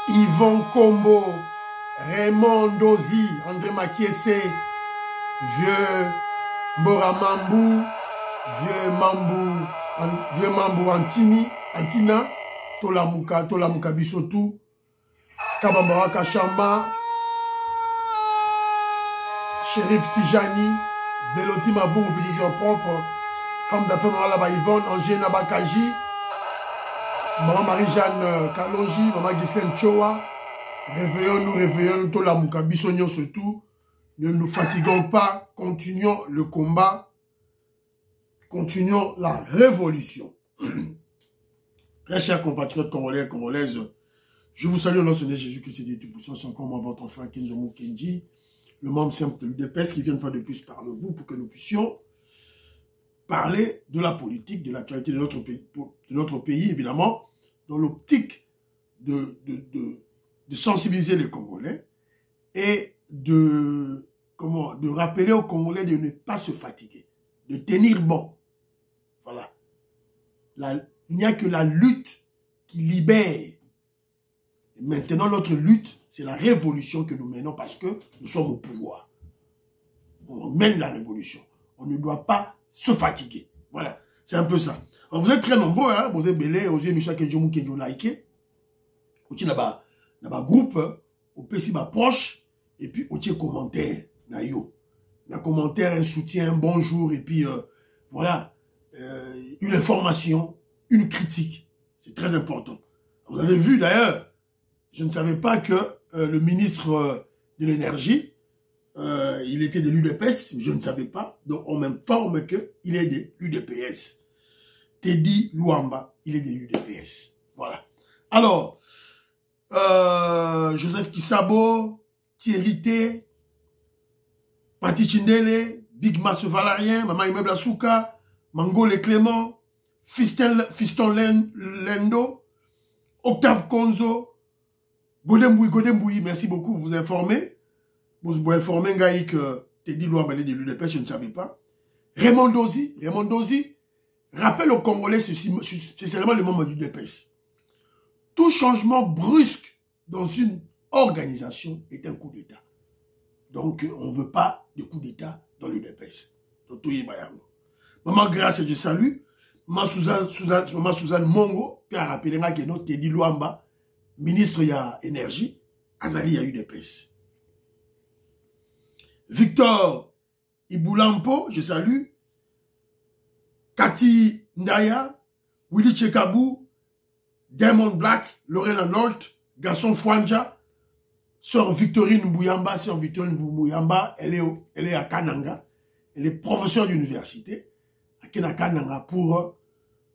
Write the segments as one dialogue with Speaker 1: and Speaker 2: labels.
Speaker 1: Yvon Kombo, Raymond Dozi, André Makiese, vieux Mbora Mambou, vieux Mambou Antina, Tolamuka Bisotou, Kabambara Kachamba, Chérif Tijani, Beloti Mabou, opposition propre, femme d'affaires Malaba Yvonne, Angéna Bakaji, Maman Marie-Jeanne Kalonji, Maman Ghislaine Choa, réveillons-nous, Tolamuka Bisognon surtout, ne nous fatiguons pas, continuons le combat, continuons la révolution. Très chers compatriotes congolais et congolaises, je vous salue au nom de Jésus-Christ et des Tout-Puissants, c'est encore moi, votre frère Kenzomo Kenji, le membre simple de l'UDPS qui vient une fois de plus par vous pour que nous puissions parler de la politique, de l'actualité de notre pays, évidemment, dans l'optique de sensibiliser les Congolais et de rappeler aux Congolais de ne pas se fatiguer, de tenir bon. Voilà. Il n'y a que la lutte qui libère. Et maintenant, notre lutte, c'est la révolution que nous menons parce que nous sommes au pouvoir. On mène la révolution. On ne doit pas se fatiguer. Voilà. C'est un peu ça. Alors, vous êtes très nombreux, hein. Vous êtes belé, vous êtes Michel Kenjomu Kenjo like. Vous êtes dans le groupe, au PC proche, et puis vous êtes commentaire. Dans le commentaire, un soutien, un bonjour, et puis voilà, une information, une critique. C'est très important. Vous avez vu d'ailleurs, je ne savais pas que le ministre de l'énergie, il était de l'UDPS, je ne savais pas. Donc on m'informe qu'il est de l'UDPS. Teddy Luamba, il est de l'UDPS. Voilà. Alors, Joseph Kisabo, Thierry T, Pati Chindele, Big Mass Valarien, Maman Immeuble Asuka, Mango Le Clément, Fiston Lendo, Octave Konzo, Godemboui, merci beaucoup, vous informez. Vous informez Ngaï que Teddy Luamba est de l'UDPS, je ne savais pas. Raymond Dozi, rappelle aux Congolais, c'est seulement le membre du l'UDPS. Tout changement brusque dans une organisation est un coup d'État. Donc, on ne veut pas de coup d'État dans l'UDPS. Donc, tout est bayango. Maman Grâce, je salue. Maman Suzanne Mongo, puis à rappeler que notre Teddy Luamba, ministre de l'énergie, Azali a UDPS. Victor Iboulampo, je salue. Cathy Ndaya, Willy Chekabou, Diamond Black, Lorena Nolt, Gaston Fwanja, Sœur Victorine Mbouyamba, elle est à Kananga, elle est professeure d'université à Kananga pour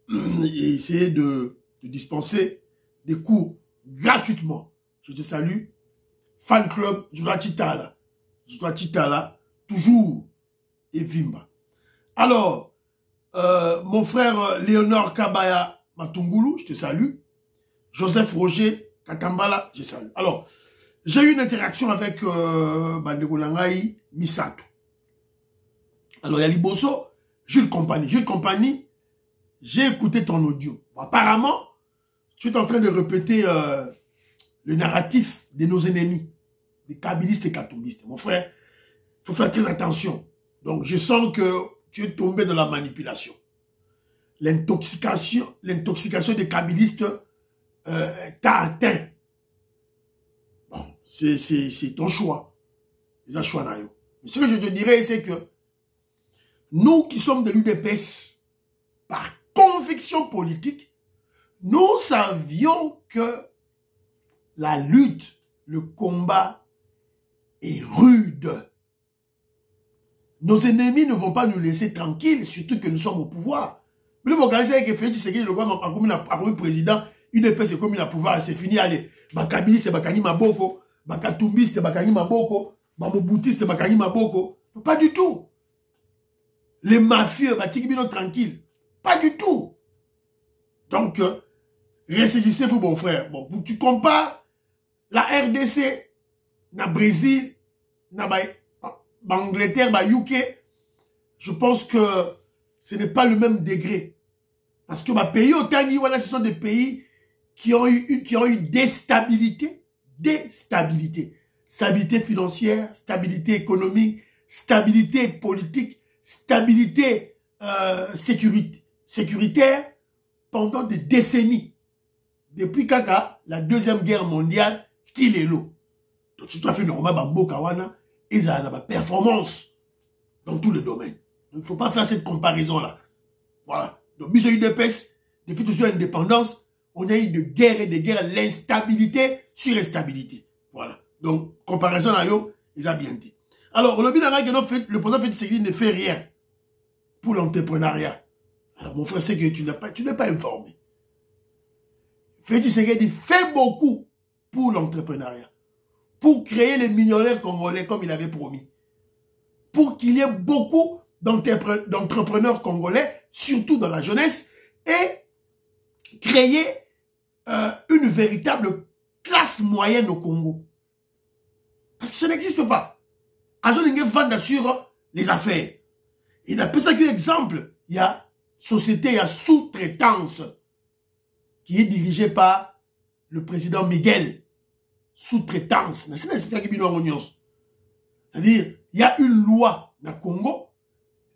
Speaker 1: essayer de dispenser des cours gratuitement. Je te salue. Fan club, je dois Titala, toujours et Vimba. Alors, mon frère Léonard Kabaya Matungulu, je te salue. Joseph Roger Katambala, je salue. Alors, j'ai eu une interaction avec Bandeko Langai Misato. Alors, il y a Liboso, Jules Compagnie, j'ai écouté ton audio. Bon, apparemment, tu es en train de répéter le narratif de nos ennemis, des kabylistes et katombistes. Mon frère, il faut faire très attention. Donc, je sens que tu es tombé dans la manipulation. L'intoxication des kabylistes t'a atteint. Bon, c'est ton choix. Mais ce que je te dirais, c'est que nous qui sommes de l'UDPS, par conviction politique, nous savions que la lutte, le combat est rude. Nos ennemis ne vont pas nous laisser tranquilles, surtout que nous sommes au pouvoir. Mais le Mokaïs avec Félix Tshisekedi, le roi a comme président, UDPS c'est comme il a pouvoir, c'est fini, allez. Bakabili c'est Bakani Maboko, Bakatumbi c'est Bakani Maboko, Bamobouti c'est Bakani Maboko. Pas du tout. Les mafieux, Batikibino tranquille. Pas du tout. Donc, ressaisissez-vous, mon frère. Bon, tu compares la RDC, na Brésil, na Angleterre, UK, je pense que ce n'est pas le même degré. Parce que pays au Tani, voilà, ce sont des pays qui ont eu des stabilités, déstabilité. Stabilité financière, stabilité économique, stabilité politique, stabilité sécuritaire pendant des décennies. Depuis Kaka, la Deuxième Guerre mondiale, Tilelo. Donc, c'est tout à fait normal, Bambo Kawana, ils ont la performance dans tous les domaines. Donc, il ne faut pas faire cette comparaison-là. Voilà. Donc, Biso UDPS, depuis toujours l'indépendance, on a eu de guerre et de guerre, l'instabilité sur l'instabilité. Voilà. Donc, comparaison à eux, ils ont bien dit. Alors, le président Félix Tshisekedi ne fait rien pour l'entrepreneuriat. Alors, mon frère, c'est que tu n'es pas informé. Félix Tshisekedi fait beaucoup pour l'entrepreneuriat. Pour créer les millionnaires congolais comme il avait promis. Pour qu'il y ait beaucoup d'entrepreneurs congolais, surtout dans la jeunesse, et créer une véritable classe moyenne au Congo. Parce que ça n'existe pas. Azoningue vend sur les affaires. Il n'a pas ça qu'un exemple. Il y a société, il y a sous-traitance qui est dirigée par le président Miguel. Sous-traitance. C'est-à-dire, il y a une loi dans le Congo.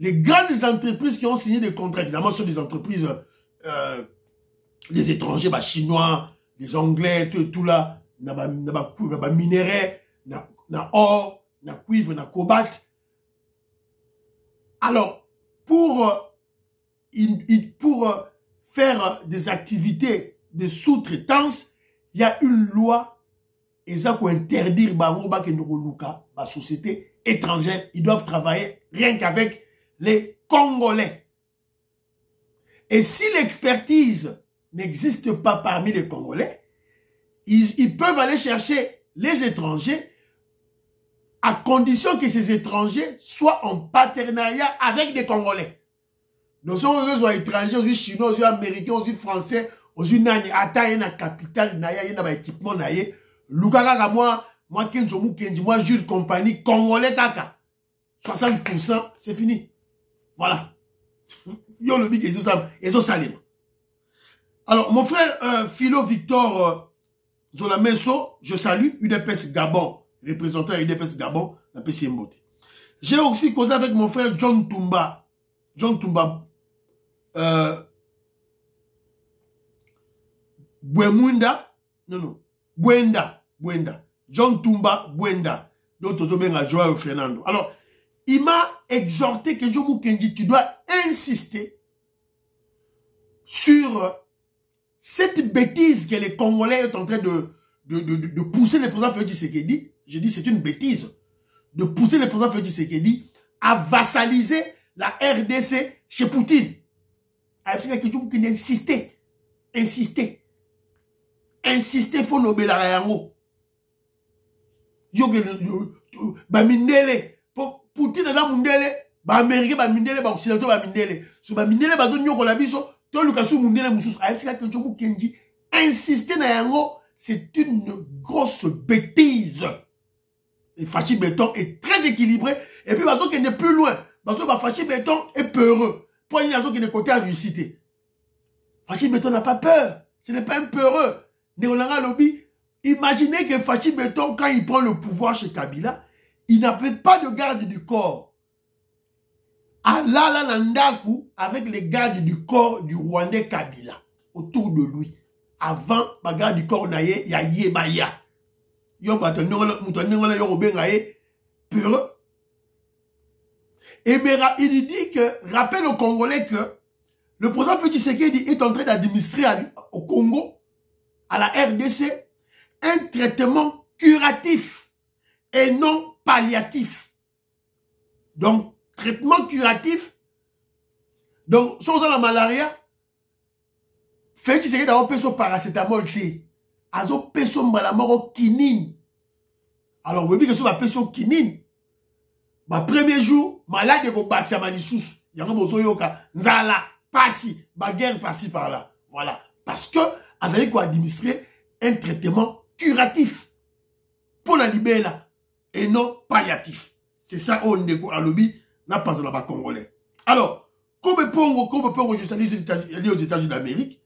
Speaker 1: Les grandes entreprises qui ont signé des contrats, évidemment, ce sont des entreprises des étrangers, chinois, des anglais, tout là, minerais, or, cuivre, cobalt. Alors, pour faire des activités de sous-traitance, il y a une loi et ça pour interdire la société étrangère, ils doivent travailler rien qu'avec les Congolais. Et si l'expertise n'existe pas parmi les Congolais, ils peuvent aller chercher les étrangers à condition que ces étrangers soient en partenariat avec des Congolais. Donc, si on est étrangers, aux Chinois, aux Américains, aux Français, aux Nani, à la capitale, il y a un équipement, Lukaka, moi, Kenjomu Kenji, moi, Jules Compagnie, Congolais, Kaka. 60%, c'est fini. Voilà. Yo le big, ils ont salé. Alors, mon frère Philo Victor Zolameso, je salue, UDPS Gabon, représentant UDPS Gabon, la PC Mbote. J'ai aussi causé avec mon frère John Tumba. John Tumba. Bwemunda. Non. Bwenda. John Tumba Bwenda. D'autres Zobenga Joao Fernando. Alors, il m'a exhorté que Jomo Kenji, tu dois insister sur cette bêtise que les Congolais sont en train de pousser le président Félix Tshisekedi. Je dis c'est une bêtise. De pousser le président Félix Tshisekedi à vassaliser la RDC chez Poutine. Il faut insister pour nober la Rayango. Poutine est dans Mundele, Américain, Bamindele, Occidentaux, Bamindele. Si Bamindele, Badonyo, Labiso, tout le cas sous Mundele, Moussous, insister dans Yango, c'est une grosse bêtise. Et Fachi Béton est très équilibré. Et puis, Bazo qui n'est plus loin. Bazo, Fachi Béton est peureux. Pour une raison qui est côté à réussite. Fachi Béton n'a pas peur. Ce n'est pas un peureux. Néolanga Lobby, imaginez que Fachi Béton, quand il prend le pouvoir chez Kabila, il n'avait pas de garde du corps. Alala Nandaku avec les gardes du corps du Rwandais Kabila autour de lui. Avant, la garde du corps naye, ya yebaya. Yo batonongola yo bengaye peureux. Et il dit que, rappelle aux Congolais que le président Félix Tshisekedi est en train d'administrer au Congo, à la RDC, un traitement curatif et non palliatif. Donc, traitement curatif. Donc, si on a la malaria, Félix Tshisekedi a un peso paracétamol thé. A un peso mbalamoro kinine. Alors, vous voyez que si on a peso kinine, premier jour, malade ko bâti à manisous. Yango bozo yoka, nzala, passi, guerre passi par là. Voilà. Parce que, Azali ko administrer un traitement curatif. Pour la libérer là. Et non palliatif. C'est ça, on est à lobby, n'a pas dans la Congolais. Alors, comme Pongo, je salue aux États-Unis d'Amérique,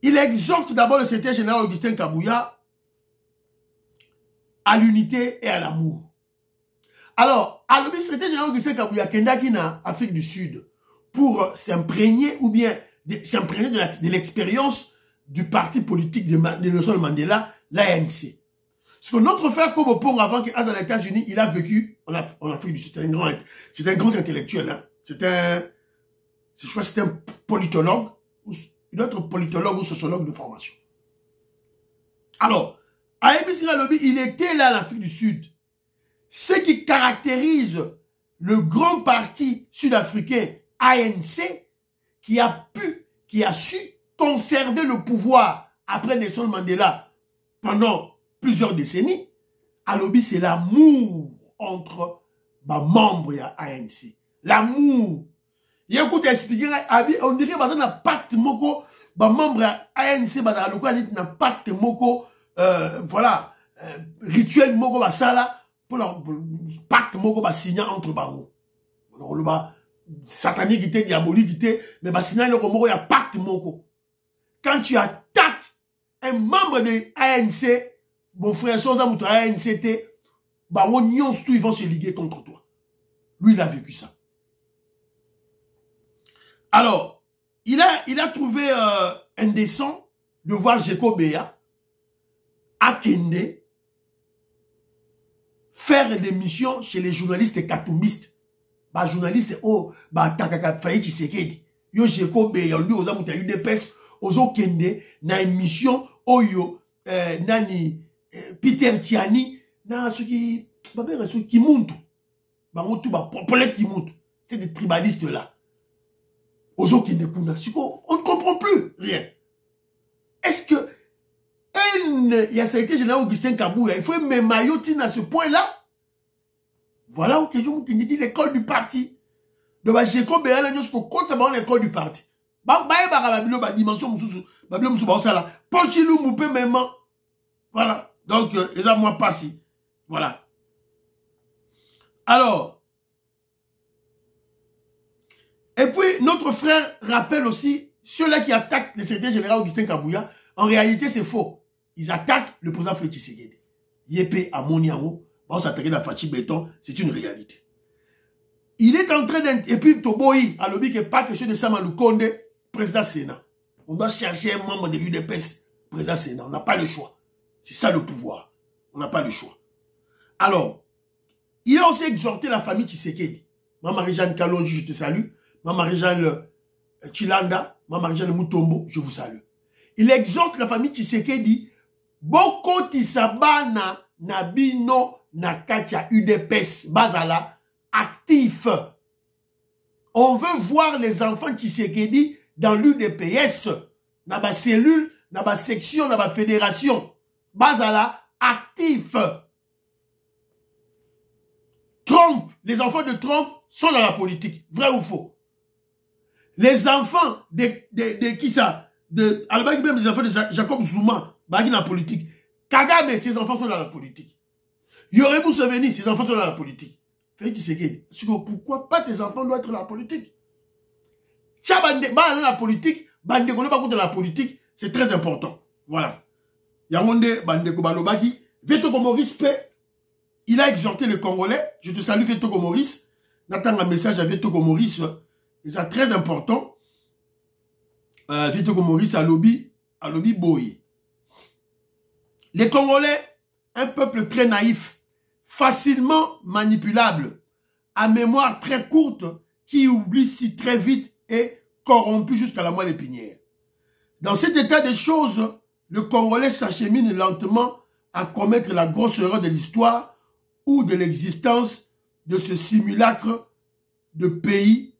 Speaker 1: il exhorte d'abord le secrétaire général Augustin Kabouya à l'unité et à l'amour. Alors, à l'objet secrétaire général Augustin Kabouya Kendaki na Afrique du Sud pour s'imprégner ou bien s'imprégner de l'expérience du parti politique de Nelson Mandela, l'ANC. Parce que notre frère Kobo Pong, avant qu'il aille aux États-Unis, il a vécu en Afrique du Sud. C'est un grand intellectuel. Hein. Je crois que c'est un politologue, il doit être politologue ou sociologue de formation. Alors, à Emissi Lobby, il était là en Afrique du Sud. Ce qui caractérise le grand parti sud-africain ANC, qui a su conserver le pouvoir après Nelson Mandela pendant plusieurs décennies, à Lobby, c'est l'amour entre les membres de ANC. L'amour. Il y a un coup d'expliquer, on dirait que ça n'a pas de moko, les membres de ANC, n'a pas de moko, voilà, rituel moko, ça pour le pacte moko, signé entre bango. Le satanique était, diabolique était, mais signé le moko, il y a pacte moko. Quand tu attaques un membre de ANC, mon frère Sosa Moutou ANC, ils vont se liguer contre toi. Lui, il a vécu ça. Alors, il a trouvé indécent de voir Jeko Beya à Kende faire des missions chez les journalistes katumbistes. Journalistes, Takaka Faye Tshisekedi. Yo Jeko Beya, lui, aux amours, UDPS, aux Kende, na émission, Oyo, Nani, Peter Tiani, na ceux qui montent. C'est des tribalistes là. On ne comprend plus rien. Est-ce que il y a secrétaire général Augustin Kabouya, il faut même maillotine à ce point-là? Voilà où je me dis l'école du parti. Donc, j'ai compris compte ça l'école du parti. Voilà. Donc, ils ont moi passé. Voilà. Alors, et puis, notre frère rappelle aussi, ceux-là qui attaquent le secrétaire général Augustin Kabouya, en réalité, c'est faux. Ils attaquent le président Félix Tshisekedi. Yépé, Amoniamo, on s'attaquer à Fachi Béton, c'est une réalité. Il est en train d'être, et puis Toboyi, à l'objet que pas question de Samalou Konde, président Sénat. On doit chercher un membre de l'UDPS, président Sénat. On n'a pas le choix. C'est ça le pouvoir. On n'a pas le choix. Alors, il a aussi exhorté la famille Tshisekedi. Maman Marie-Jeanne Kalonji, je te salue. Maman Marie-Jeanne Chilanda, Maman Marie-Jeanne Mutombo, je vous salue. Il exhorte la famille Tshisekedi, Boko Tisabana Nabino Nakacha UDPS Bazala actif. On veut voir les enfants Tshisekedi dans l'UDPS, dans ma cellule, dans ma section, dans ma fédération. Bazala actif. Trump, les enfants de Trump sont dans la politique. Vrai ou faux? Les enfants de qui ça? Même les enfants de Jacob Zuma, dans la politique. Kagame, ses enfants sont dans la politique. Yoremou Seveni, ses enfants sont dans la politique. Pourquoi pas tes enfants doivent être dans la politique? Dans la politique, dans la politique, c'est très important. Voilà. Yamonde, Bandeko Balobaki, Veto Maurice il a exhorté les Congolais. Je te salue, Veto Maurice. N'attends un message à Veto Maurice. C'est très important. Veto Maurice à lobby Boy. Les Congolais, un peuple très naïf, facilement manipulable, à mémoire très courte, qui oublie si très vite et corrompu jusqu'à la moelle épinière. Dans cet état de choses, le Congolais s'achemine lentement à commettre la grosse erreur de l'histoire ou de l'existence de ce simulacre de pays.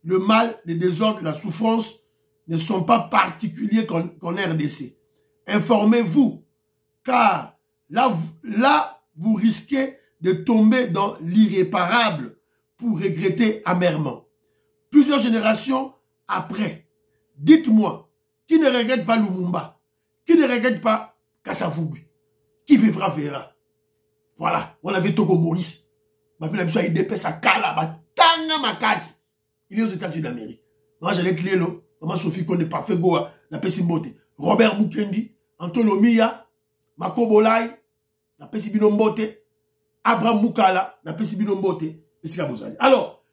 Speaker 1: Le mal, le désordre, la souffrance ne sont pas particuliers qu'en RDC. Informez-vous, car là, vous risquez de tomber dans l'irréparable pour regretter amèrement. Plusieurs générations après, dites-moi, qui ne regrette pas Lumumba, qui ne regrette pas Kassavubu, qui vivra verra. Voilà, on avait Togo Maurice. Il est aux États-Unis d'Amérique. Moi, j'allais te lire, maman Sophie Konde, parfait Goa, la Pessimbote. Robert Mukendi, Antolo Miya, Makobolai, na pesi bino mbote. Abraham Moukala, na pesi bino mbote. Alors,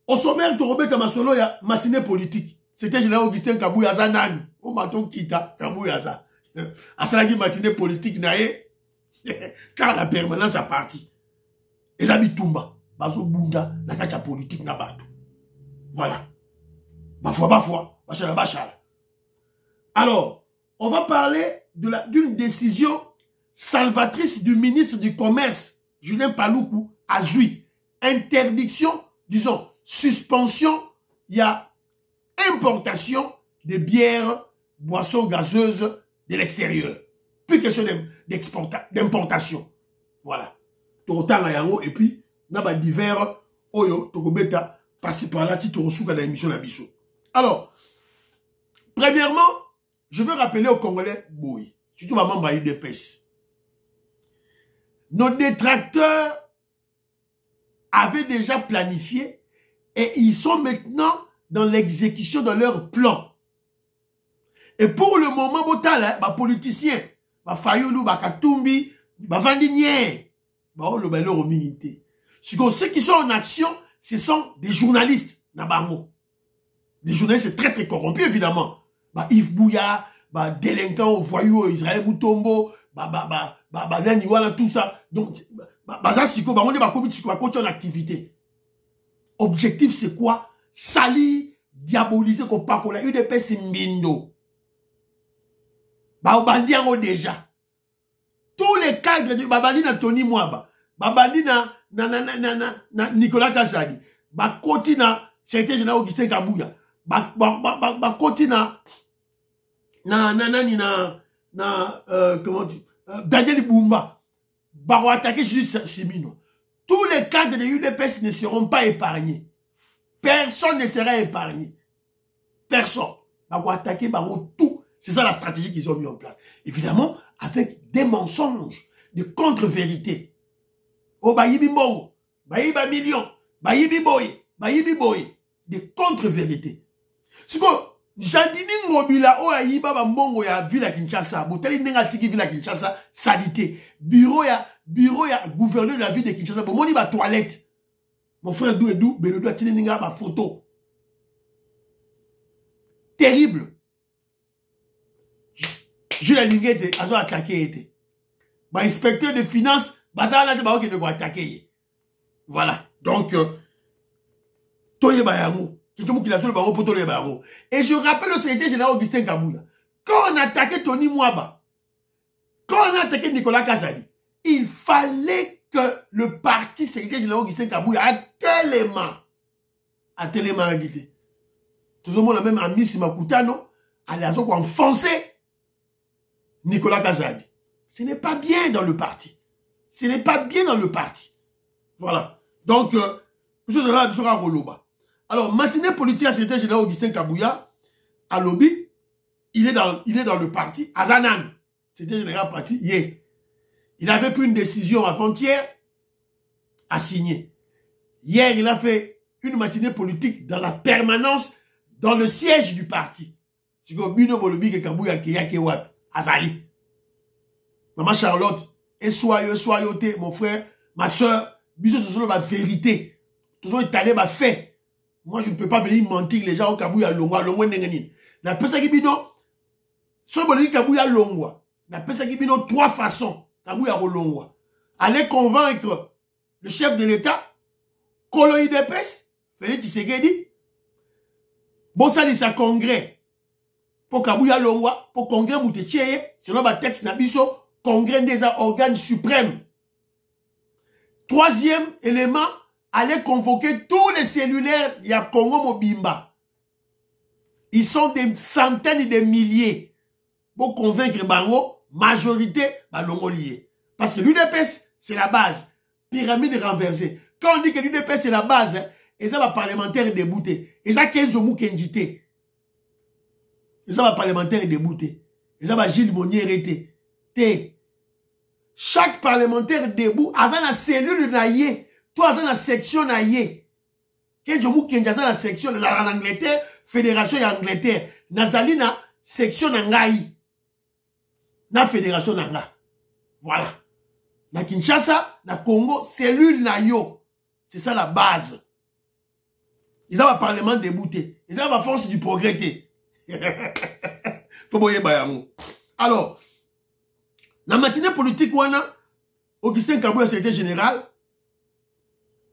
Speaker 1: au sommaire, tu remets ta masolo, il y a matinée politique. C'était général Augustin Kabouya Zanani. Au maton kita, Kabouya Zanani. À ça, la matinée politique, naé, car la permanence a parti. Et ça, Bitumba, Bazo Bunda, la kacha politique na bato. Voilà. Bafwa, bachala. Alors, on va parler d'une décision salvatrice du ministre du Commerce, Julien Paloukou, à Zui. Interdiction, disons, suspension, il y a importation de bières, boissons gazeuses de l'extérieur. Plus question d'importation. Voilà. Autant et puis, on a divers, oyo, tokobeta, passer par là, titre souka dans l'émission Nabiso. Alors, premièrement, je veux rappeler aux Congolais, boy, surtout ma membre UDPS. Nos détracteurs avaient déjà planifié et ils sont maintenant dans l'exécution de leur plan. Et pour le moment, botala, ba politicien, ba Fayoulou, ba Katumbi, ba Vandinier, ba leur humilité. Ceux qui sont en action, ce sont des journalistes, Nabango. Des journalistes très très corrompus, évidemment. Ba Yves Bouya, ba délinquant, voyou, Israël Moutombo, Nani, voilà, tout ça. Donc, ça, c'est quoi? On est en activité. Objectif, c'est quoi? Sali, diaboliser, qu'on parle, qu'on a eu des pèses mbindo. Babandi déjà. Tous les cadres de Babandi na Tony Mwaba, Babandi na Nicolas Kassadi, Bakoti na secrétaire général Augustin Kabouya, Bakoti na comment dire, Daniel Boumba, Baro attaqué Jules Simino. Tous les cadres de l'UDPS ne seront pas épargnés. Personne ne sera épargné. Personne. Baro attaqué, Baro tout. C'est ça la stratégie qu'ils ont mis en place. Évidemment, avec des mensonges, des contre-vérités. Oh, Bayibi Mbongo, Bayiba Million, Bayibi Boye, des contre-vérités. C'est quoi? Jandini Ngobila, oh, Ayiba Mbongo ya Villa Kinshasa, Boutali Nengatiki Villa Kinshasa, salité. Bureau ya gouverneur de la ville de Kinshasa, bon, moni ba toilette. Mon frère Douedou, Belodo a tenu ninga ma photo. Terrible. Jules Lingete, a attaqué. Bah, inspecteur de finances, bah, ça a été de attaquer. Voilà. Donc, Toye Bayamou. Et je rappelle au secrétaire général Augustin Kabouya, quand on a attaqué Tony Mwaba, quand on a attaqué Nicolas Kassadi, il fallait que le parti secrétaire général Augustin Kabouya a tellement agité. Tout le monde a même ami Simakutano, à la zone enfoncé Nicolas Kassadi. Ce n'est pas bien dans le parti. Ce n'est pas bien dans le parti. Voilà. Donc, M. Dora Roloba. Alors, matinée politique à secrétaire général Augustin Kabouya, à Lobby, il est dans le parti, à Zanan, secrétaire général parti, hier. Il avait pris une décision avant-hier à signer. Hier, il a fait une matinée politique dans la permanence, dans le siège du parti. C'est comme Bino Bolobi que Kabouya Kewab, Azali. Maman Charlotte, et soyoté, mon frère, ma soeur, bisous de solo, ma vérité. Toujours étalé, ma fait. Moi, je ne peux pas venir mentir les gens au Kabouya Longwa, Nengenin. Na pesa kibino, so bolini Kabouya Longwa. Na pesa kibino 3 façons, Kabouya Longwa. Allez convaincre le chef de l'État, Kolo IDPS, Félix Tshisekedi, Bossali sa congrès, pour Kabouya Longwa, pour congrès Moutecheye, selon ma texte Nabiso, congrès des organes suprêmes. Troisième élément, allez convoquer tous les cellulaires de Congo Mobimba. Ils sont des centaines et des milliers. Pour convaincre Bango, majorité, Balongo lié. Parce que l'UDPS, c'est la base. Pyramide renversée. Quand on dit que l'UDPS, c'est la base, et ça va parlementaire débouté. Et ça, Kenzo Moukendjité. Et ça va parlementaire débouté. Et ça va Gilles Monnier arrêté. Chaque parlementaire debout, avant la cellule naïe, toi, dans la section naïe. Kenzo Moukendjité, dans la section en Angleterre, Fédération Angleterre. Nazali na section nangai. Na fédération nanga. Voilà. Na Kinshasa, na Congo, cellule na yo. C'est ça la base. Ils ont un parlement débouté. Ils ont la force du progrès. Faut boyer bayamou. Alors, la matinée politique, Augustin Kabouya, secrétaire général,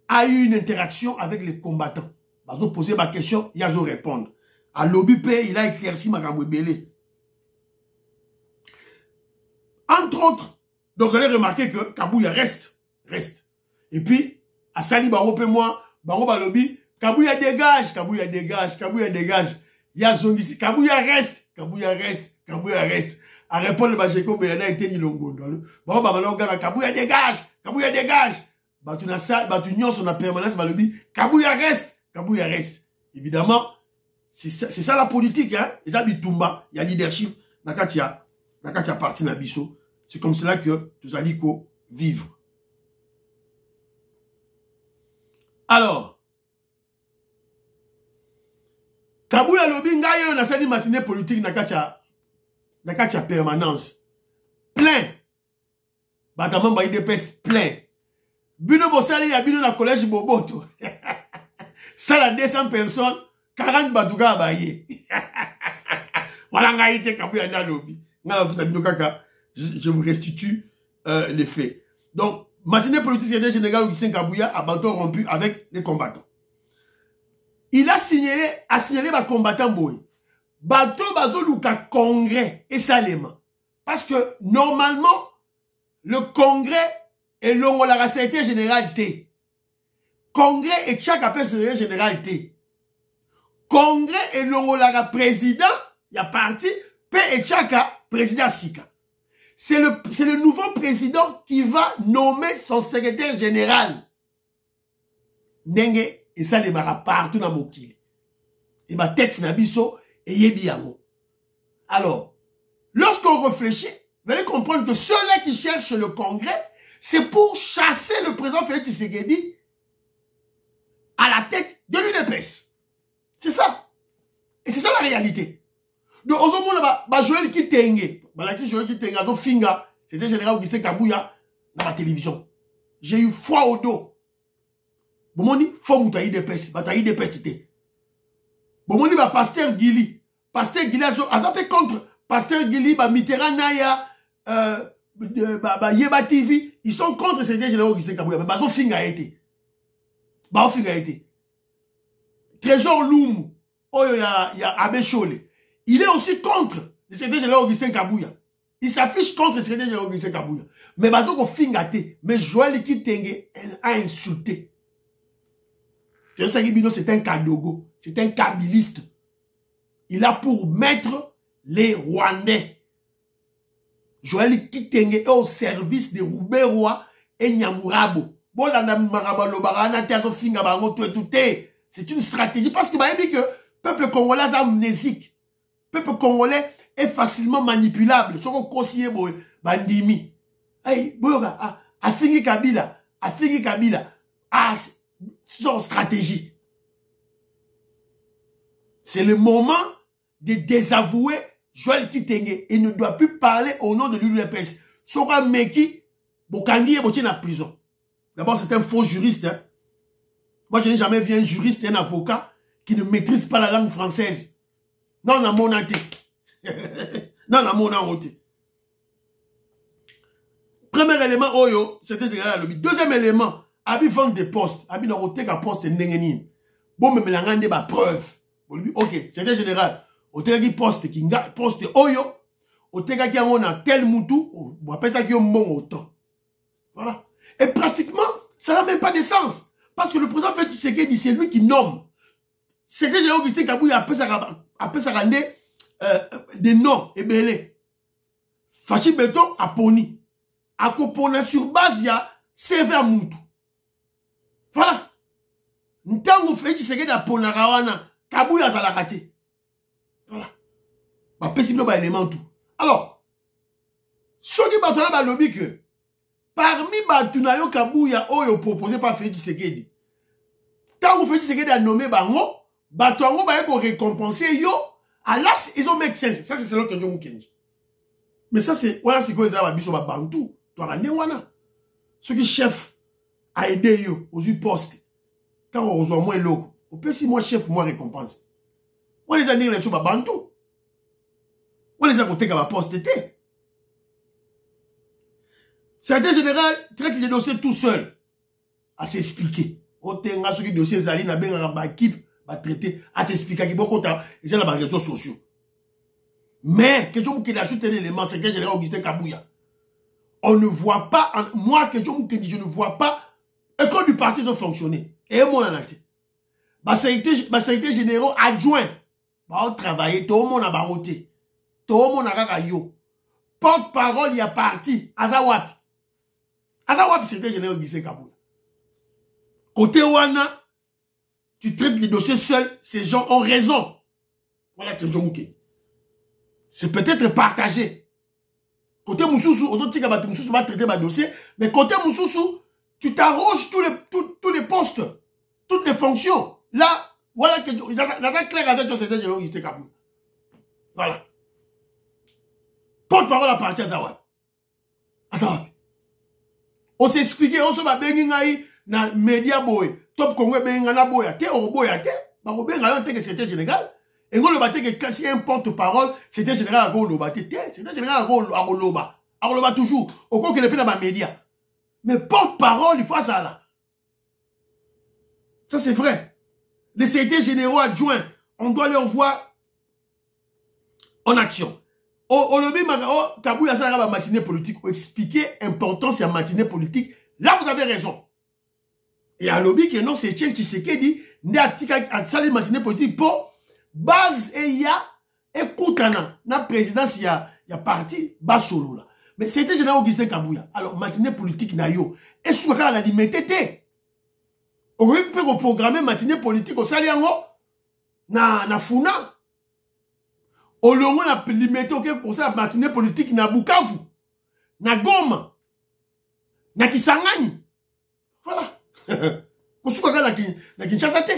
Speaker 1: a eu une interaction avec les combattants. Ils ont posé ma question, ils ont répondu. À l'OBP, il a éclairci Makamou Belé. Entre autres, donc vous allez remarquer que Kabouya reste. Et puis, à Sali Barope moi, Baro Balobi, Kabouya dégage. Yazongisi, Kabouya reste. À répondre, Bajeko Béana était Nilongo. Baro Babalonga, Kabouya dégage. Batu Nyon, son permanence, Balobi, Kabouya reste. Évidemment, c'est ça la politique, hein. Il y a Bitumba, il y a leadership, Nakatia parti Nabiso. C'est comme cela que nous allons vivre. Alors, Kabouya lobi ngayo na sali matinée politique nakatia permanence. Plein. Bataman ba IDPS plein. Bino bosali ya bino na collège Boboto. Ça la 200 personnes, 40 batouka baye. Voilà ngaïte Kabouya na lobi. Je vous restitue les faits. Donc, matinée politique, c'est général Augustin Kabouya a bâton rompu avec les combattants. Il a signalé ma combattant Boy. Bâton Bazoluka congrès et Salema. Parce que normalement, le congrès est la secrétaire générale T. Congrès et chaque appel secrétaire général T. Congrès et la président, il y a parti, P et chaque président Sika. C'est le nouveau président qui va nommer son secrétaire général. Nenge, et ça démarra partout dans Mokili. Et ma tête nabiso et yebiamo. Alors, lorsqu'on réfléchit, vous allez comprendre que ceux-là qui cherchent le congrès, c'est pour chasser le président Félix Tshisekedi à la tête de l'UDPS. C'est ça. Et c'est ça la réalité. Donc, au moment Joël Kitenge, Joël Kitenge, Finga, c'était général Augustin Kabouya dans la télévision. J'ai eu foi au dos. Bomoni, faut moutaï de peste, bataille de peste. Bomoni, pasteur Gili. Pasteur Gili a fait contre. Pasteur Gili, Mitterrand Naya, Yeba TV, ils sont contre ces généraux Augustin Kabouya. Mais Bazo Finga a été. Trésor Loum, oh, il y a Abbé Chole. Il est aussi contre le secrétaire général Augustin Kabouya. Il s'affiche contre le secrétaire général Augustin Kabouya. Mais Bazo Fingate, mais Joël Kitenge a insulté. C'est un Kadogo, c'est un kabiliste. Il a pour maître les Rwandais. Joël Kitenge est au service de Rouberois et Nyamurabo. C'est une stratégie parce que le peuple congolais est amnésique. Le peuple congolais est facilement manipulable. Ce qu'on conseille, bandimi. Hey, boyoga, Affingi Kabila. Ah, c'est son stratégie. C'est le moment de désavouer Joël Kitenge. Il ne doit plus parler au nom de l'UDPS. Sora Meki, Bokangi est en prison. D'abord, c'est un faux juriste. Hein. Moi, je n'ai jamais vu un juriste et un avocat qui ne maîtrise pas la langue française. Non, on a mon anté. Non, on a mon anté. Premier élément, Oyo, c'était général à l'objet. Deuxième élément, Abi vendre des postes. Abi n'a roté qu'à poste n'engeni. Bon, mais la rende ba preuve. Ok, c'était général. Oteka qui poste Oyo. Oteka qui on a tel moutou. On appelle ça qui est bon autant. Voilà. Et pratiquement, ça n'a même pas de sens. Parce que le président Félix Tshisekedi, c'est lui qui nomme. C'est que j'ai Augustin Kabouya appelle ça rendre des noms et belé. Fachi Beton a poni. A kopona sur base, il y a CV à Moutou. Voilà. Ntango Félix Tshisekedi a pona rawana. Kabouya zalakate. Voilà. Ba possible ba élément tout. Alors, ce qui batona ba lobby que parmi batunayo Kabouya oyo proposé par Félix Tshisekedi. Tant que Félix Tshisekedi a nommé bango, batuango ba yeko récompenser yo, alas ils ont make sense. Ça c'est selon que Kenji. Mais ça c'est voilà c'est quoi ça ba biso ba bantu, to rande wana. Ce qui chef a aidé yo, aux eu poste. Quand on reçoit moins logo. Au peut si moi chef, moi récompense. Moi les années, les choses, bantou. Moi les a côté qu'à ma poste était. Certains général, très qu'il est dossier tout seul. À s'expliquer. Au tenga, ceux qui dossier Zali, n'a bien un équipe, va traiter, à s'expliquer, qui beaucoup de ils sont dans les réseaux sociaux. Mais, quelque chose qui ajoute un élément, c'est que le général Augustin Kabouya. On ne voit pas, moi, quelque chose qui dit, je ne vois pas, et quand du parti ont fonctionné. Et moi, on a été. Ma sécurité générale adjoint, on travaille, tout le monde a baroté. Tout le monde a kakayo. Porte-parole, il y a parti. Azawapi. Azawapi, sécurité générale Augustin Kabouya. Côté Wana, tu traites les dossiers seuls, ces gens ont raison. Voilà que je vous dis. C'est peut-être partagé. Côté Moussoussou, on dit que Moussoussou va traiter ma dossier, mais côté Moussoussou, tu t'arroges tous les postes, toutes les fonctions. Là, voilà que ça clair avec toi, c'était Général Augustin Kabouya. Voilà. Porte-parole à partir à Zawad. À Zawad. On s'est expliqué, on se va bénir na média boy. Top Congo bénir na boy. Te, on boy, te. Bah, on bénir que c'était général. Et on le battait que si un porte-parole, c'était général à Golo battait. C'était général à Golo bat. À Golo bat toujours. Au cas que les dans ma média. Mais porte-parole, il faut ça là. Ça c'est vrai. Les secrétaires généraux adjoints, on doit les voir en action. Au lobby, Kabouya ça la matinée politique, ou expliquer l'importance de la matinée politique. Là, vous avez raison. Et à lobby, que non, c'est Tien Tshisekedi, n'est à salle matinée politique pour base et il y a écoute na présidence il y a parti bas solo là. Mais c'était général Augustin Kabouya. Alors matinée politique na yo et soit quand la limité. On peut programmer matinée politique au saliango na funa. Au long on a limité OK pour ça matinée politique na Bukavu, na Goma, na Kisangani. Voilà. Pour na Kinshasa te.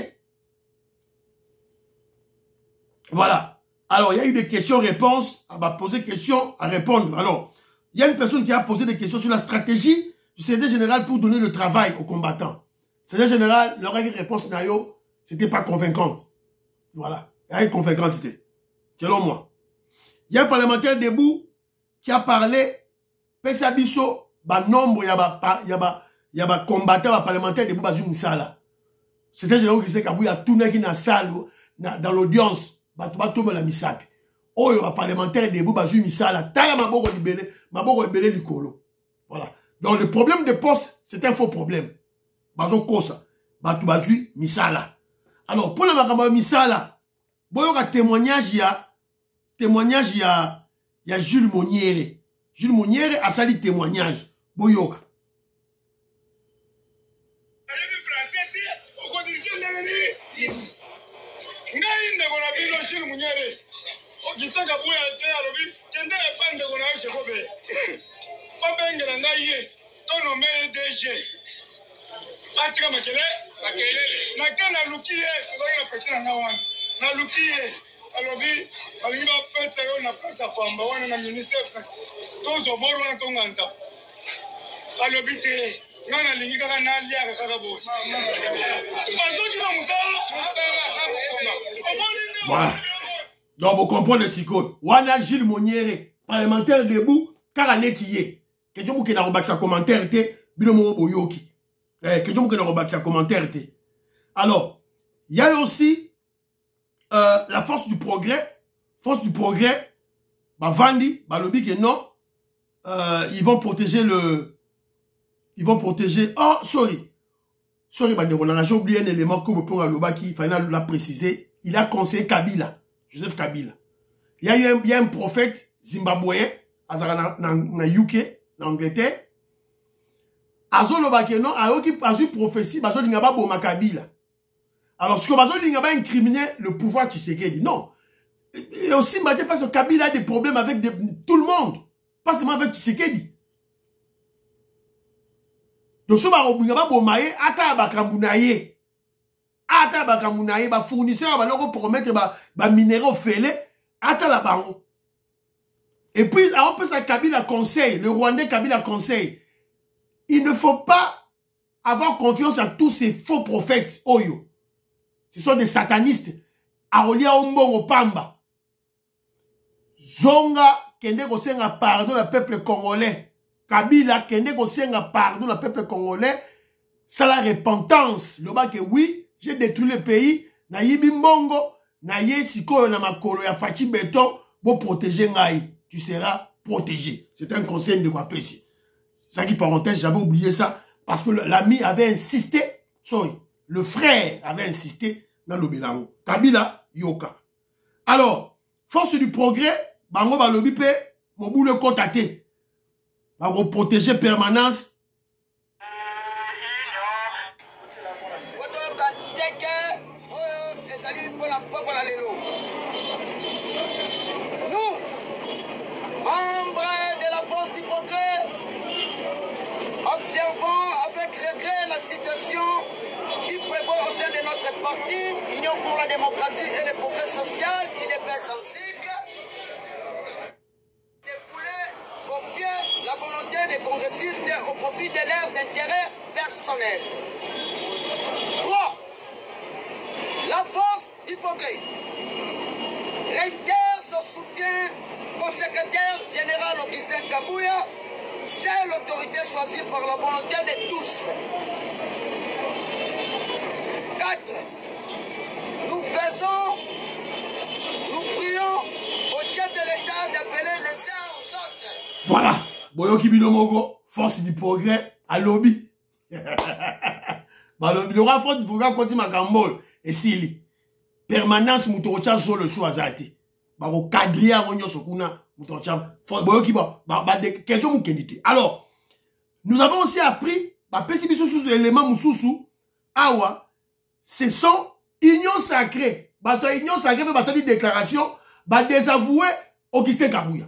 Speaker 1: Voilà. Alors, il y a eu des questions-réponses. On va poser des questions à répondre. Alors, il y a une personne qui a posé des questions sur la stratégie du secrétaire général pour donner le travail aux combattants. Le secrétaire général, leur réponse nayo, c'était pas convaincante. Voilà. Il y a une convaincante, selon moi. Il y a un parlementaire debout qui a parlé, Pesabiso, nombre, il y a combattant, parlementaire debout, Bazou Moussala. Secrétaire général qui sait qu'il y a tout le monde qui est dans la salle, dans l'audience. Bato la misapi. Oyo va parlementaire debout bazu misala. Tala maboko libélé likolo. Voilà. Donc le problème de poste, c'est un faux problème. Bazo kosa. Bato bazu misala. Alors pour la makamba misala, boyo ka témoignage ya Jules Moniere. Jules Moniere a sali témoignage. Boyoka.
Speaker 2: Ngai ndeko na bino Jules Moniere Augustin Kabouya te alobi kende epande ko na yo kobe kobengela ngai ye to nommé DG atika makele na kana lukiye tozali na petit na wana na lukiye alobi balingi bapesa yo na pesa famba wana na ministère tozo bolo wana tonganza alobi te nana lingi kaka na liaka kaka bo bazoki ba musala
Speaker 1: voilà. Donc vous comprenez ce que wana Jules Moniere parlementaire debout car netiye que je vous qui n'a pas sa commentaire te bino mo boyoki que je vous qui n'a pas sa commentaire te. Alors il y a aussi la force du progrès bah Vandi bah lobby que non ils vont protéger oh sorry bah j'ai oublié un élément que vous pouvez Lobaki il fallait la préciser. Il a conseillé Kabila, Joseph Kabila. Il y a un prophète zimbabwéen, na UK, en Angleterre. Azo Lobakeno a eu prophétie, Bazo Lingaba Boma Kabila. Alors, ce que Bazo Lingaba incriminé le pouvoir Tshisekedi, non. Et aussi, parce que Kabila a des problèmes avec tout le monde, pas seulement avec Tshisekedi. Donc, ce Lingaba Bomaye, Ata Bakambunaye. Ata bakamunaye ba fournisseur ba loko promettre ba minéraux fêlés ata la bango. Et puis on peut ça Kabila conseil, le Rwandais Kabila conseil. il ne faut pas avoir confiance à tous ces faux prophètes. Oyo. Ce sont des satanistes. Aolia Ombongo Pamba. Zonga kende kosenga pardon le peuple congolais. Kabila kende kosenga pardon le peuple congolais. C'est la repentance. Le bas que oui, j'ai détruit le pays. Na yibi mbongo. Na ye siko na makolo ya fachi béton. Pour protéger ngai. Tu seras protégé. C'est un conseil de quoi précis. Ça qui parenthèse, j'avais oublié ça. Parce que l'ami avait insisté. Sorry. Le frère avait insisté dans le bilan. Kabila Yoka. Alors, force du progrès. Bango balobi pe mobule kotate. Bango protéger permanence.
Speaker 2: Nous, membres de la force du progrès, observons avec regret la situation qui prévaut au sein de notre parti, Union pour la démocratie et le progrès social, UDPS en sigle, de fouler au pied la volonté des congressistes au profit de leurs intérêts personnels. 3. La force du progrès réitère son soutien au secrétaire général Augustin Kabouya, seule autorité choisie par la volonté de tous. 4. Nous prions au chef de l'État d'appeler les uns aux autres.
Speaker 1: Voilà. Boyoki Bilomogo, force du progrès, à lobby. Le rapport du programme continue à Gambol. Et s'il permanence, moutocha sur le choix azati. Bako kadria ronyo sokuna, moutocha. Boyoki ba, question moukenité. Alors, nous avons aussi appris, sous l'élément moussousou, awa, ce sont union sacrée. Bato union sacrée, bah, ça dit déclaration, bah, désavouer Augustin Kabouya.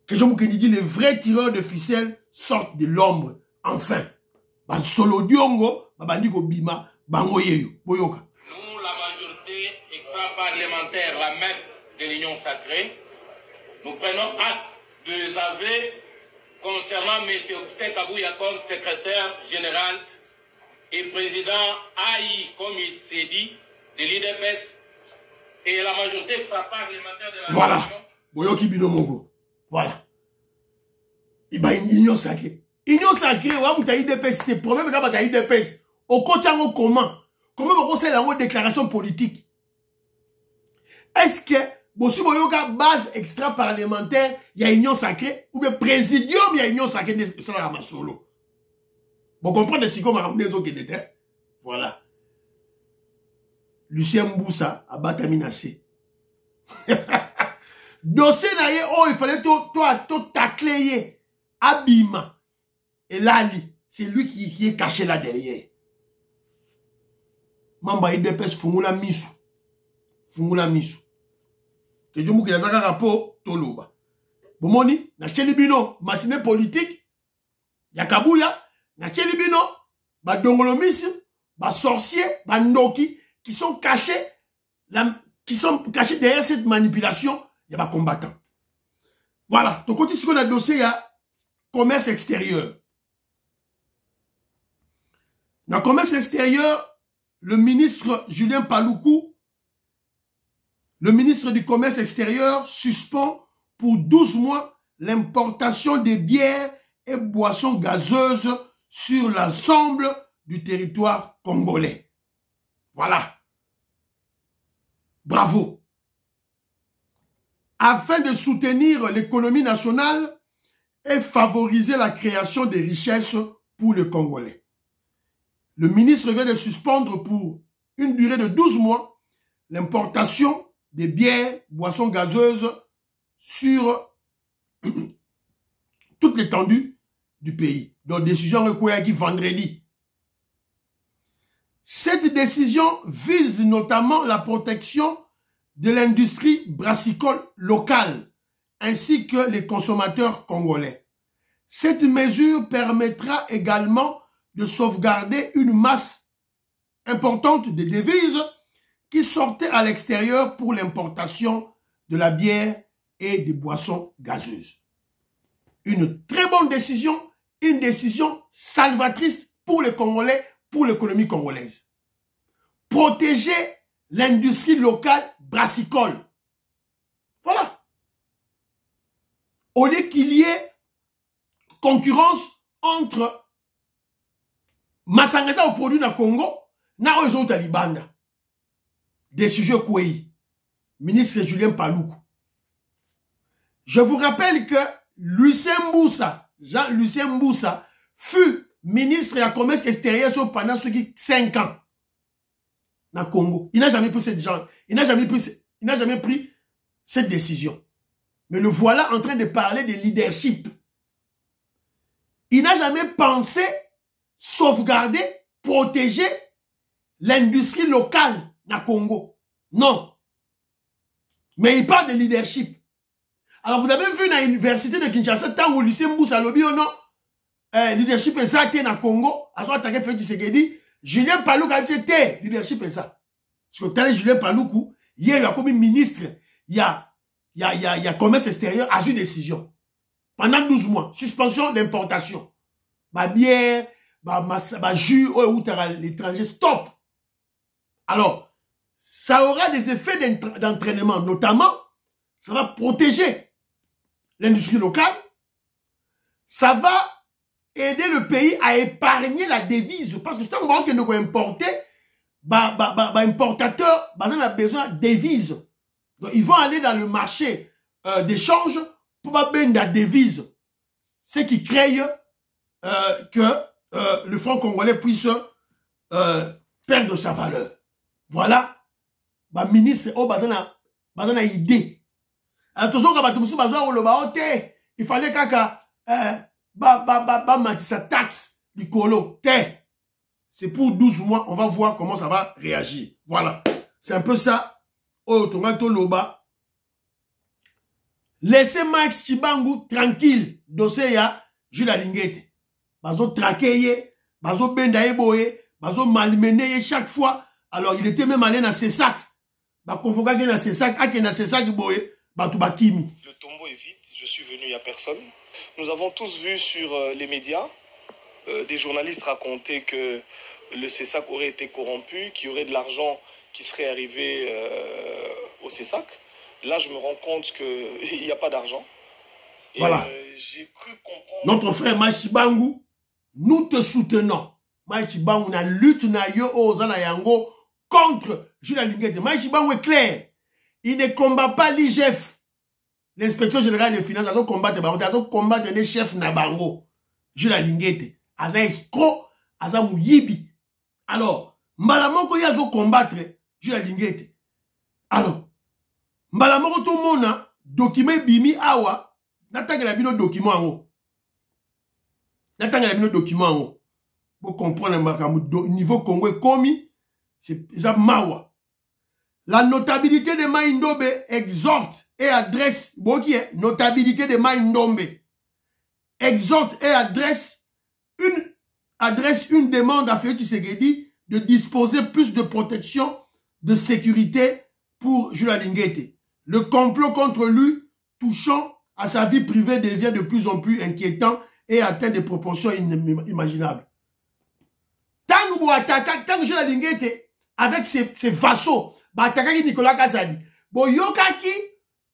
Speaker 1: Question moukenité, les vrais tireurs de ficelle sortent de l'ombre. Enfin. Bah, solo diongo, bah, bandiko bima, bango yeyo, boyoka.
Speaker 3: Nous, la majorité extra-parlementaire, la maître de l'union sacrée, nous prenons acte des aveux concernant M. Augustin Kabouya comme secrétaire général et président AI, comme il s'est dit, de l'IDPS et la majorité extra-parlementaire de la
Speaker 1: voilà.
Speaker 3: nation.
Speaker 1: Boyoki Binomogo. Voilà. Il y a une union sacrée. Union sacrée, ouais, vous avez IDPS, c'est le problème que vous avez IDPS. Au quotidien, comment? Comment vous conseillez la déclaration politique? Est-ce que, bon, si vous avez une base extra-parlementaire, il y a union sacrée, ou bien présidium, il y a union sacrée, c'est la Masolo. Vous comprenez si comme on a des terres? Voilà. Lucien Mboussa a bataminacé. Dossier naïe, oh, il fallait tout tacler, Abima. Et Lali, c'est lui qui est caché là derrière. Mamba IDPS Fungula Misu. Fungula Misu. Que Dieu mou qui a un rapport, Toloba. Bomoni, na Chelibino, matinée politique, Yakabouya, na Chelibino, ba Dongolo Misu, ba sorcier, ba Noki, qui sont cachés derrière cette manipulation, il y a pas combattants. Voilà. Donc, quand on a dossier, il y a commerce extérieur. Dans le commerce extérieur, le ministre Julien Paloukou, le ministre du commerce extérieur, suspend pour 12 mois l'importation des bières et boissons gazeuses sur l'ensemble du territoire congolais. Voilà. Bravo. Afin de soutenir l'économie nationale et favoriser la création des richesses pour les Congolais. Le ministre vient de suspendre pour une durée de 12 mois l'importation des bières, boissons gazeuses sur toute l'étendue du pays. Donc, décision recueillie vendredi. Cette décision vise notamment la protection de l'industrie brassicole locale ainsi que les consommateurs congolais. Cette mesure permettra également de sauvegarder une masse importante de devises qui sortaient à l'extérieur pour l'importation de la bière et des boissons gazeuses. Une très bonne décision une décision salvatrice pour les Congolais, pour l'économie congolaise. Protéger l'industrie locale brassicole. Voilà. Au lieu qu'il y ait concurrence entre Masangasa au produit na Congo, na ozo talibanda. Des sujets Kouei. Ministre Julien Paloukou. Je vous rappelle que Lucien Mboussa, Jean-Lucien Mboussa, fut ministre de la commerce extérieure pendant 5 ans. Dans Congo. Il n'a jamais pris cette genre. Il n'a jamais pris cette décision. Mais le voilà en train de parler de leadership. Il n'a jamais pensé sauvegarder, protéger l'industrie locale dans Congo. Non. Mais il parle de leadership. Alors vous avez vu dans l'université de Kinshasa, tant où Lucien Mboussa lobi ou non, leadership est ça, dans Congo, à soit attaqué Félix Tshisekedi, Julien Paloukou a dit, leadership est ça. Parce que tel Julien Paloukou, hier, il y a comme ministre, il y a commerce extérieur, a eu décision. Pendant 12 mois, suspension d'importation. Ma bière, ma jus, ou l'étranger, stop. Alors, ça aura des effets d'entraînement, notamment, ça va protéger l'industrie locale, ça va aider le pays à épargner la devise, parce que c'est un moment que nous importer, importateur, on a besoin de devises. Donc, ils vont aller dans le marché d'échange pour pas baigner la devise. Ce qui crée que le franc congolais puisse perdre sa valeur. Voilà. Ministre, bazana idée. Alors, il fallait sa taxe, l'icolo, c'est pour 12 mois, on va voir comment ça va réagir. Voilà. C'est un peu ça. Oh, Tomato Loba. Laissez Max Chibangu tranquille. Dossier ya, Jules Alingete. Bazo traqué, bazo bendaye boye, bazo malmené chaque fois. Alors, il était même allé dans ses sacs. Bah, convoqué dans ses sacs, dans ses sacs boye, bah, tout bakimi.
Speaker 4: Le tombeau est vide, je suis venu, il n'y a personne. Nous avons tous vu sur les médias des journalistes raconter que le CESAC aurait été corrompu, qu'il y aurait de l'argent qui serait arrivé au CESAC. Là, je me rends compte qu'il n'y a pas d'argent.
Speaker 1: Voilà.
Speaker 4: J'ai cru comprendre...
Speaker 1: Notre frère Machibangu, nous te soutenons. Machibangu, na lutte na yo ozana yango contre Jules Alingete. Machibangu est clair. Il ne combat pas l'IGF. L'inspection générale des finances, ils ont combattre les chefs Nabango. Jules Alingete. Aza escroc, aza mouyibi. Alors, mbalamoko yazo combattre Jules Alingete. Alors, mbalamoko tout le monde, document bimi awa, n'attendez la bino document en haut. N'attendez la bino document en haut. Pour comprendre le niveau Congo commis, c'est ça mawa. La notabilité de Maïndombe exhorte et adresse, notabilité de Maïndombe exhorte et adresse une demande à Félix Tshisekedi de disposer plus de protection, de sécurité pour Jules Alingete. Le complot contre lui, touchant à sa vie privée, devient de plus en plus inquiétant et atteint des proportions inimaginables. Tant que Jules Alingete, avec ses vassaux, attaqué Nicolas Kazadi, yokaki,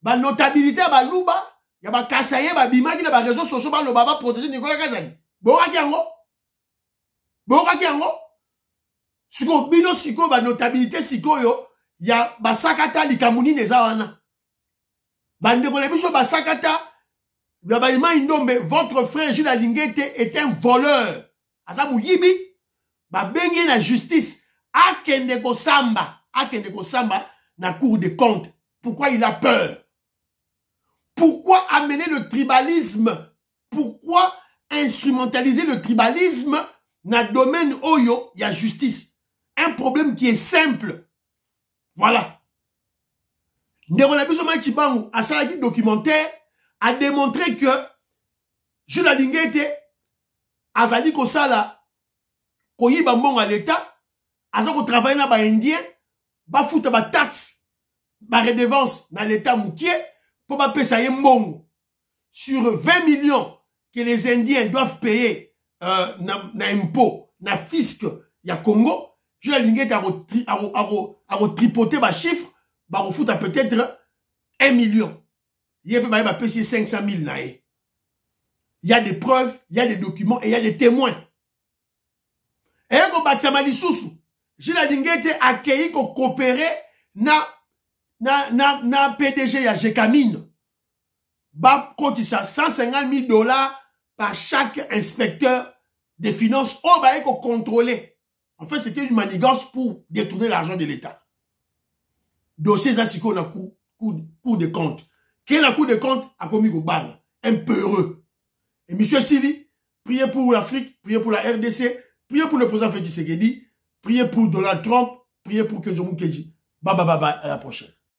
Speaker 1: notabilité, luba, ya ba kasaye, bimaki na ba réseaux sociaux, ba protéger Nicolas Kazadi. Bokaki yango. Siko bino siko notabilité siko yo ya basakata likamuni neza wana. Bandeko na biso basakata ba Indombe, votre frère Jules Alingete est un voleur. Asa muyibi ba bengi na justice akende ko samba na cour des comptes. Pourquoi il a peur? Pourquoi amener le tribalisme? Pourquoi instrumentaliser le tribalisme dans le domaine Oyo, il y a justice. Un problème qui est simple. Voilà. Ndekolabiso Machibangu, à ça documentaire, a démontré que Jules Alingete, Azali Kosala, Koyiba Mbongo à l'État, Azako travaille dans les Indiens, ba fouta ba taxe, ba redevance dans l'État moukier, pour ba payer Mbongo. Sur 20 millions, que les Indiens doivent payer na impôt, na fisc, ya Congo, je la ligne à tripoter ma chiffre, bah on fout à peut-être 1 million. Il y a payer 500 000 naé. Il y a des preuves, il y a des documents et il y a des témoins. Et quand Batsamali Soussou, je la ligne accueilli qu'on coopérer na PDG ya Jekamine. Bah, quand ça, 150 000 $, par chaque inspecteur des finances, on va être contrôlé. En fait, c'était une manigance pour détourner l'argent de l'État. Dossier Zassiko na cour de compte. Quel est la cour de compte a commis au ban? Un peu heureux. Et monsieur Sili, priez pour l'Afrique, priez pour la RDC, priez pour le président Félix Tshisekedi, priez pour Donald Trump, priez pour Kenjomu Keji. Bye bye bye bye, à la prochaine.